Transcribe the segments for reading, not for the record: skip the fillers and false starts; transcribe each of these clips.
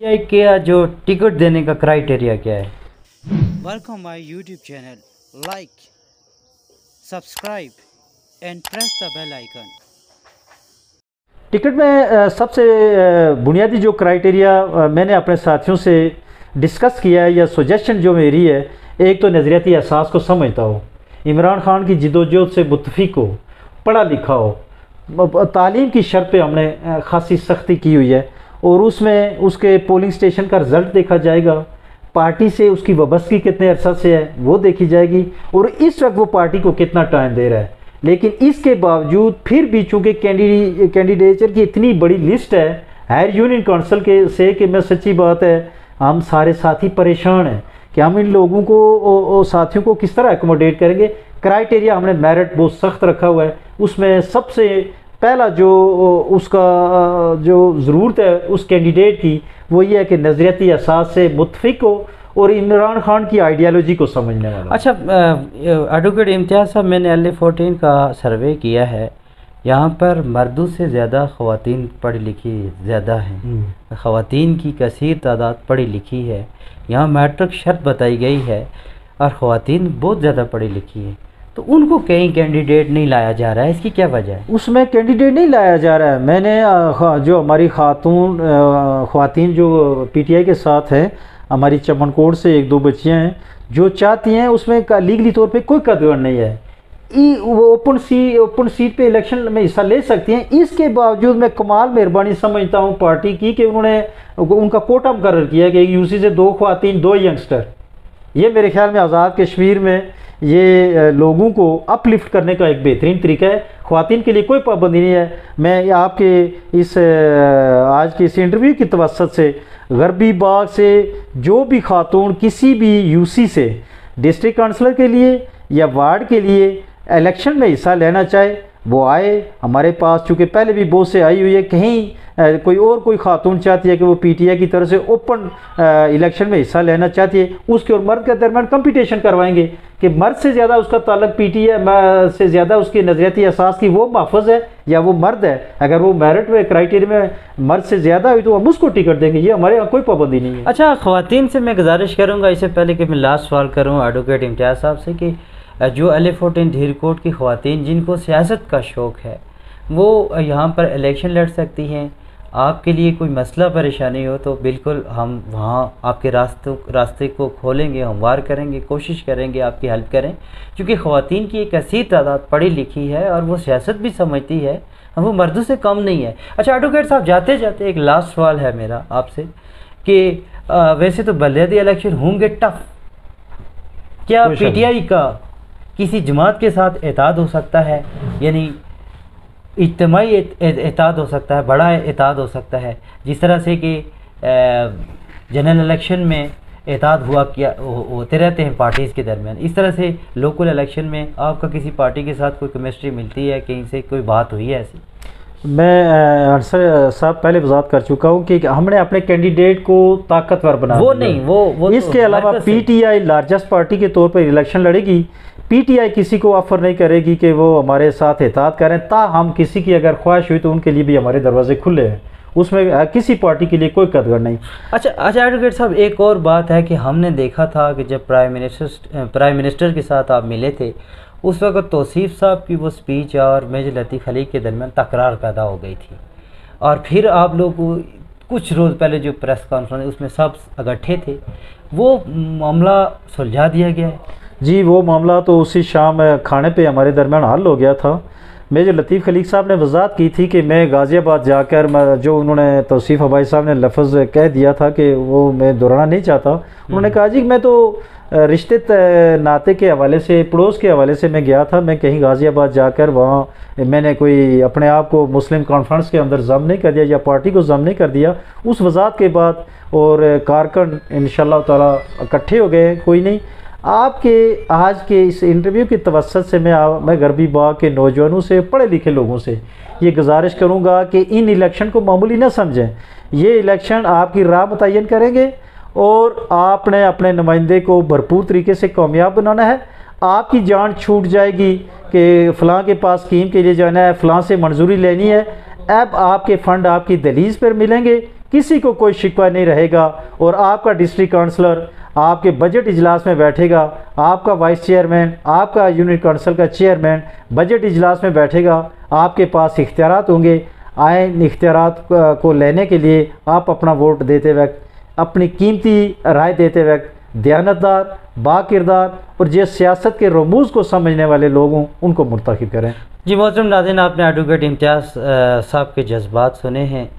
क्या जो टिकट देने का क्राइटेरिया क्या है? Welcome my YouTube channel. Like, subscribe and press the bell icon. Ticket में सबसे बुनियादी जो क्राइटेरिया मैंने अपने साथियों से डिस्कस किया है या सजेशन जो मेरी है, एक तो नज़रियाती एहसास को समझता हो, इमरान खान की जिदोजहद से मुत्फिक हो, पढ़ा लिखा हो। तालीम की शर्त पे हमने खासी सख्ती की हुई है और उसमें उसके पोलिंग स्टेशन का रिज़ल्ट देखा जाएगा, पार्टी से उसकी वाबस्तगी कितने अरसा से है वो देखी जाएगी और इस वक्त वो पार्टी को कितना टाइम दे रहा है। लेकिन इसके बावजूद फिर भी चूँकि कैंडिडेचर की इतनी बड़ी लिस्ट है हायर यूनियन काउंसिल के से कि मैं सच्ची बात है हम सारे साथी परेशान हैं कि हम इन लोगों को साथियों को किस तरह एकोमोडेट करेंगे। क्राइटेरिया हमने मेरिट बहुत सख्त रखा हुआ है। उसमें सबसे पहला जो उसका जो ज़रूरत है उस कैंडिडेट की वो ये है कि नज़रियाती एहसास से मुत्फिक हो और इमरान खान की आइडियालॉजी को समझने वाला। अच्छा एडवोकेट इम्तियाज़ साहब, मैंने LA14 का सर्वे किया है, यहाँ पर मर्दों से ज़्यादा ख़वातीन पढ़ी लिखी ज़्यादा हैं, ख़वातीन की कसीर तादाद पढ़ी लिखी है। यहाँ मैट्रिक शर्त बताई गई है और ख़वातीन बहुत ज़्यादा पढ़ी लिखी है, तो उनको कहीं कैंडिडेट नहीं लाया जा रहा है, इसकी क्या वजह है? उसमें कैंडिडेट नहीं लाया जा रहा है। मैंने जो हमारी ख़वातीन जो PTI के साथ है, हमारी चमनकोट से एक दो बच्चियाँ हैं जो चाहती हैं, उसमें लीगली तौर पे कोई कदगड़ नहीं है, वो ओपन सीट पे इलेक्शन में हिस्सा ले सकती हैं। इसके बावजूद मैं कमाल मेहरबानी समझता हूँ पार्टी की कि उन्होंने उनका कोटा मुकर्रर किया कि एक UC से 2 ख़वातीन 2 यंगस्टर। ये मेरे ख्याल में आज़ाद कश्मीर में ये लोगों को अपलिफ्ट करने का एक बेहतरीन तरीका है। ख़वातीन के लिए कोई पाबंदी नहीं है। मैं आपके इस आज के इस इंटरव्यू की तवस्सुत से गरबी बाग से जो भी खातून किसी भी UC से डिस्ट्रिक्ट काउंसलर के लिए या वार्ड के लिए इलेक्शन में हिस्सा लेना चाहे वो आए हमारे पास, चूँकि पहले भी बहुत से आई हुई है। कहीं कोई खातून चाहती है कि वो PTI की तरफ से ओपन इलेक्शन में हिस्सा लेना चाहती है, उसके और मर्द के दरमियान कंपटीशन करवाएंगे कि मर्द से ज़्यादा उसका ताल्लुक PTI से ज़्यादा उसकी नज़रियाती एहसास की वो महफूज है या वो मर्द है। अगर वो मेरिट में क्राइटेरिया में मर्द से ज़्यादा हुई तो हम उसको टिकट देंगे, ये हमारे यहाँ कोई पाबंदी नहीं है। अच्छा, ख़वातीन से मैं गुजारिश करूँगा, इससे पहले कि मैं लास्ट सवाल करूँ एडवोकेट इम्तियाज़ साहब से, कि जो LA14 धीरकोट की ख़वातीन जिनको सियासत का शौक़ है वो यहाँ पर इलेक्शन लड़ सकती हैं। आपके लिए कोई मसला परेशानी हो तो बिल्कुल हम वहाँ आपके रास्ते को खोलेंगे, हमवार करेंगे, कोशिश करेंगे आपकी हेल्प करें, क्योंकि ख़वातीन की एक कसीर तादाद पढ़ी लिखी है और वो सियासत भी समझती है, वो मर्दों से कम नहीं है। अच्छा एडवोकेट साहब, जाते जाते एक लास्ट सवाल है मेरा आपसे कि वैसे तो बलदियाती इलेक्शन होंगे टफ, क्या PTI का किसी जमात के साथ एतहाद हो सकता है, यानी इज्तिमाई एतहाद हो सकता है, बड़ा एतहाद हो सकता है, जिस तरह से कि जनरल इलेक्शन में एतहाद होते रहते हैं पार्टीज़ के दरमियान, इस तरह से लोकल इलेक्शन में आपका किसी पार्टी के साथ कोई केमिस्ट्री मिलती है, कहीं से कोई बात हुई है ऐसी? मैं अनसर साहब पहले वजात कर चुका हूँ कि हमने अपने कैंडिडेट को ताकतवर बना वो नहीं वो इसके तो अलावा PTI लार्जेस्ट पार्टी के तौर पर इलेक्शन लड़ेगी। PTI किसी को ऑफर नहीं करेगी कि वो हमारे साथ एतहाद करें, हम किसी की अगर ख्वाहिश हुई तो उनके लिए भी हमारे दरवाजे खुले हैं, उसमें किसी पार्टी के लिए कोई कदगड़ नहीं। अच्छा एडवोकेट साहब, एक और बात है कि हमने देखा था कि जब प्राइम मिनिस्टर के साथ आप मिले थे उस वक्त तौसीफ साहब की वो स्पीच और मेजर लतीफ़ अली के दरमियान तकरार पैदा हो गई थी, और फिर आप लोग कुछ रोज़ पहले जो प्रेस कॉन्फ्रेंस उसमें सब इकट्ठे थे, वो मामला सुलझा दिया गया है? जी, वो मामला तो उसी शाम खाने पे हमारे दरमियान हल हो गया था। मेजर लतीफ़ खलीक साहब ने वजाहत की थी कि मैं गाज़ियाबाद जाकर जो उन्होंने तौसीफ़ हवाई साहब ने लफ्ज़ कह दिया था कि वो मैं दोहराना नहीं चाहता। उन्होंने कहा जी मैं तो रिश्ते नाते के हवाले से, पड़ोस के हवाले से मैं गया था, मैं कहीं गाज़ियाबाद जाकर वहाँ मैंने कोई अपने आप को मुस्लिम कॉन्फ्रेंस के अंदर ज़म नहीं कर दिया या पार्टी को ज़म नहीं कर दिया। उस वजाहत के बाद और कारकुन इंशाअल्लाह ताला इकट्ठे हो गए। कोई नहीं, आपके आज के इस इंटरव्यू की तवस्सुत से मैं गरबी बाग के नौजवानों से, पढ़े लिखे लोगों से ये गुजारिश करूँगा कि इन इलेक्शन को मामूली न समझें। ये इलेक्शन आपकी राह मुतय्यन करेंगे और आपने अपने नुमाइंदे को भरपूर तरीके से कामयाब बनाना है। आपकी जान छूट जाएगी कि फ़लाँ के पास स्कीम के लिए जाना है, फ़लाँ से मंजूरी लेनी है, अब आपके फ़ंड आपकी दहलीज पर मिलेंगे, किसी को कोई शिकवा नहीं रहेगा और आपका डिस्ट्रिक्ट काउंसलर आपके बजट इजलास में बैठेगा, आपका वाइस चेयरमैन, आपका यूनिट काउंसिल का चेयरमैन बजट इजलास में बैठेगा, आपके पास इख्तियारात होंगे। आइन इख्तियारात को लेने के लिए आप अपना वोट देते वक्त, अपनी कीमती राय देते वक्त दयानतदार, बाकिरदार और जो सियासत के रमूज़ को समझने वाले लोग हों उनको मुर्तकिब करें। जी मोहतरम नाज़रीन, आपने एडवोकेट इम्तियाज़ साहब के जज्बात सुने हैं,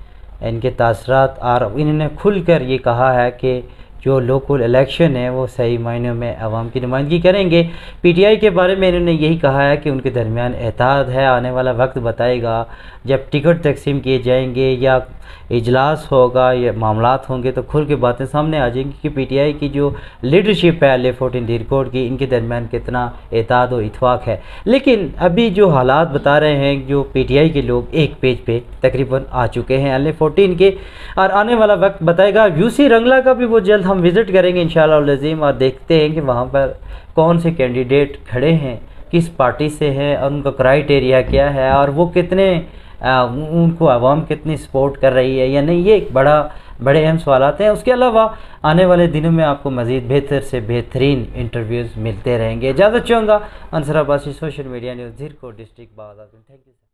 इनके तासरात, और इन्होंने खुल कर ये कहा है कि जो लोकल इलेक्शन है वो सही मायनों में आवाम की नुमाइंदगी करेंगे। पीटीआई के बारे में इन्होंने यही कहा है कि उनके दरमियान एतहाद है, आने वाला वक्त बताएगा जब टिकट तकसीम किए जाएंगे या इजलास होगा या मामलात होंगे तो खुल के बातें सामने आ जाएंगी कि पीटीआई की जो लीडरशिप है LA14 धीरकोट की, इनके दरमियान कितना एतहाद और इत्फाक है। लेकिन अभी जो हालात बता रहे हैं, जो पीटीआई के लोग एक पेज पे तकरीबन आ चुके हैं LA14 के, और आने वाला वक्त बताएगा। यूसी रंगला का भी वो जल्द हम विज़िट करेंगे इंशाअल्लाह अज़ीम, और देखते हैं कि वहाँ पर कौन से कैंडिडेट खड़े हैं, किस पार्टी से हैं और उनका क्राइटेरिया क्या है, और वो कितने उनको आवाम कितनी सपोर्ट कर रही है या नहीं। ये एक बड़े अहम सवालात हैं। उसके अलावा आने वाले दिनों में आपको मज़ीद बेहतर से बेहतरीन इंटरव्यूज़ मिलते रहेंगे। इजाज़त चाहूँगा। Ansar Abbasi, social media news, Dhirkot district बागल। Thank you.